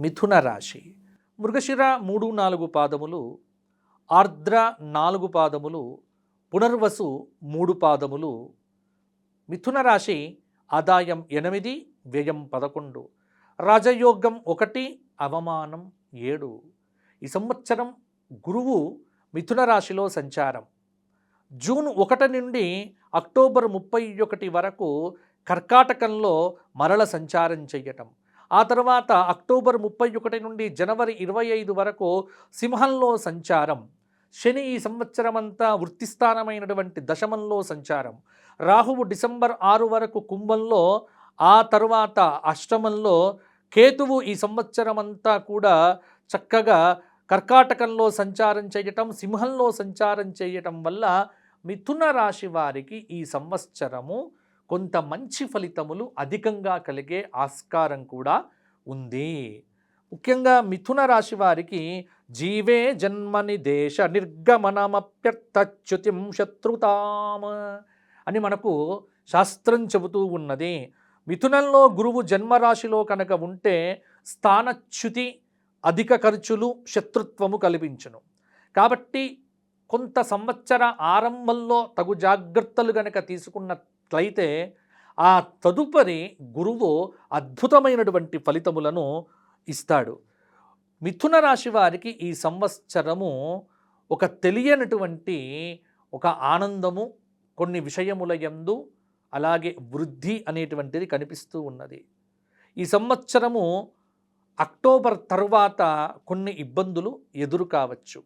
మిథున రాశి మృగశిర 3-4 పాదములు, ఆర్ద్ర 4 పాదములు, పునర్వసు 3 పాదములు. మిథున రాశి ఆదాయం 8, వ్యయం 11, రాజయోగం 1, అవమానం 7. ఈ సంవత్సరం గురువు మిథున రాశిలో సంచారం. జూన్ 1 నుండి అక్టోబర్ 31 వరకు కర్కాటకంలో మరల సంచారం చేయటం. ఆ తర్వాత అక్టోబర్ 31 నుండి జనవరి 25 వరకు సింహంలో సంచారం. శని ఈ సంవత్సరమంతా వృత్తిస్థానమైనటువంటి దశమంలో సంచారం. రాహువు డిసెంబర్ 6 వరకు కుంభంలో, ఆ తర్వాత అష్టమంలో. కేతువు ఈ సంవత్సరమంతా కూడా చక్కగా కర్కాటకంలో సంచారం చేయటం, సింహంలో సంచారం చేయటం వల్ల మిథున రాశి వారికి ఈ సంవత్సరము కొంత మంచి ఫలితములు అధికంగా కలిగే ఆస్కారం కూడా ఉంది. ముఖ్యంగా మిథున రాశి వారికి జీవే జన్మని దేశ నిర్గమనమప్యర్థచ్యుతిం శత్రుతాం అని మనకు శాస్త్రం చెబుతూ ఉన్నది. మిథునంలో గురువు జన్మరాశిలో కనుక ఉంటే స్థానచ్యుతి, అధిక ఖర్చులు, శత్రుత్వము కల్పించును. కాబట్టి కొంత సంవత్సర ఆరంభంలో తగు జాగ్రత్తలు గనక తీసుకున్నట్లయితే ఆ తదుపరి గురువు అద్భుతమైనటువంటి ఫలితములను ఇస్తాడు. మిథున రాశి వారికి ఈ సంవత్సరము ఒక తెలియనటువంటి ఒక ఆనందము, కొన్ని విషయముల యందు అలాగే వృద్ధి అనేటువంటిది కనిపిస్తూ ఉన్నది. ఈ సంవత్సరము అక్టోబర్ తర్వాత కొన్ని ఇబ్బందులు ఎదురు కావచ్చు.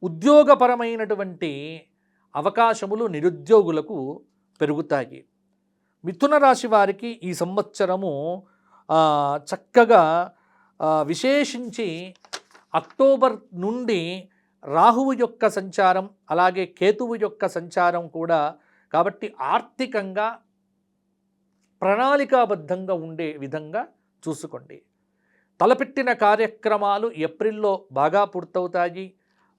ఉద్యోగపరమైనటువంటి అవకాశములు నిరుద్యోగులకు పెరుగుతాయి. మిథున రాశి వారికి ఈ సంవత్సరము చక్కగా విశేషించి అక్టోబర్ నుండి రాహువు యొక్క సంచారం, అలాగే కేతువు యొక్క సంచారం కూడా. కాబట్టి ఆర్థికంగా ప్రణాళికాబద్ధంగా ఉండే విధంగా చూసుకోండి. తలపెట్టిన కార్యక్రమాలు ఏప్రిల్లో బాగా పూర్తవుతాయి.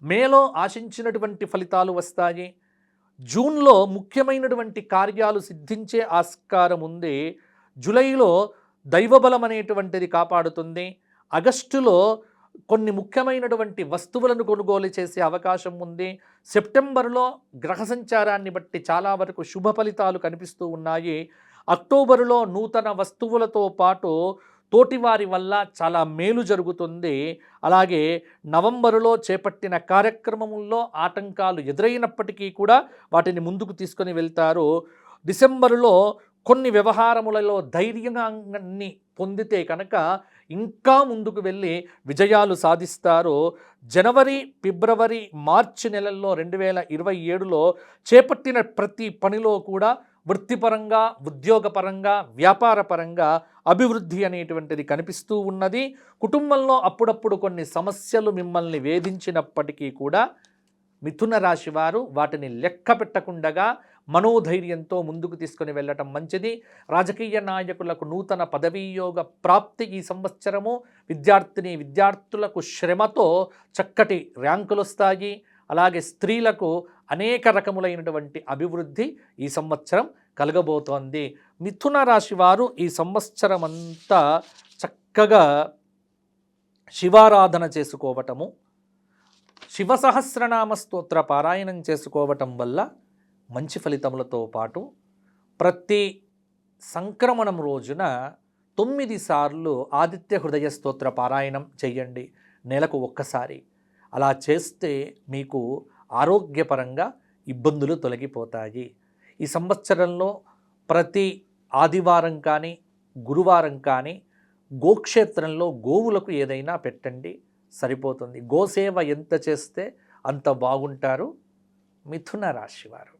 మేలో ఆశించినటువంటి ఫలితాలు వస్తాయి. జూన్లో ముఖ్యమైనటువంటి కార్యాలు సిద్ధించే ఆస్కారం ఉంది. జూలైలో దైవబలం అనేటువంటిది కాపాడుతుంది. ఆగస్టులో కొన్ని ముఖ్యమైనటువంటి వస్తువులను కొనుగోలు చేసే అవకాశం ఉంది. సెప్టెంబర్లో గ్రహ సంచారాన్ని బట్టి చాలా వరకు శుభ ఫలితాలు కనిపిస్తూ ఉన్నాయి. అక్టోబరులో నూతన వస్తువులతో పాటు తోటివారి వల్ల చాలా మేలు జరుగుతుంది. అలాగే నవంబరులో చేపట్టిన కార్యక్రమముల్లో ఆటంకాలు ఎదురైనప్పటికీ కూడా వాటిని ముందుకు తీసుకొని వెళ్తారు. డిసెంబరులో కొన్ని వ్యవహారములలో ధైర్యాన్ని పొందితే కనుక ఇంకా ముందుకు వెళ్ళి విజయాలు సాధిస్తారు. జనవరి, ఫిబ్రవరి, మార్చి నెలల్లో 2027లో చేపట్టిన ప్రతి పనిలో కూడా వృత్తిపరంగా, ఉద్యోగపరంగా, వ్యాపారపరంగా అభివృద్ధి అనేటువంటిది కనిపిస్తూ ఉన్నది. కుటుంబంలో అప్పుడప్పుడు కొన్ని సమస్యలు మిమ్మల్ని వేధించినప్పటికీ కూడా మిథున రాశి వారు వాటిని లెక్క పెట్టకుండా మనోధైర్యంతో ముందుకు తీసుకొని వెళ్ళటం మంచిది. రాజకీయ నాయకులకు నూతన పదవీయోగ ప్రాప్తి ఈ సంవత్సరము. విద్యార్థులకు శ్రమతో చక్కటి ర్యాంకులు వస్తాయి. అలాగే స్త్రీలకు అనేక రకములైనటువంటి అభివృద్ధి ఈ సంవత్సరం కలగబోతోంది. మిథున రాశి వారు ఈ సంవత్సరం అంతా చక్కగా శివారాధన చేసుకోవటము, శివ సహస్రనామ స్తోత్ర పారాయణం చేసుకోవటం వల్ల మంచి ఫలితములతో పాటు ప్రతి సంక్రమణం రోజున 9 సార్లు ఆదిత్య హృదయ స్తోత్ర పారాయణం చేయండి, నెలకు ఒక్కసారి. అలా చేస్తే మీకు ఆరోగ్యపరంగా ఇబ్బందులు తొలగిపోతాయి. ఈ సంవత్సరంలో ప్రతి ఆదివారం కానీ గురువారం కానీ గోక్షేత్రంలో గోవులకు ఏదైనా పెట్టండి, సరిపోతుంది. గోసేవ ఎంత చేస్తే అంత బాగుంటారు మిథున రాశివారు.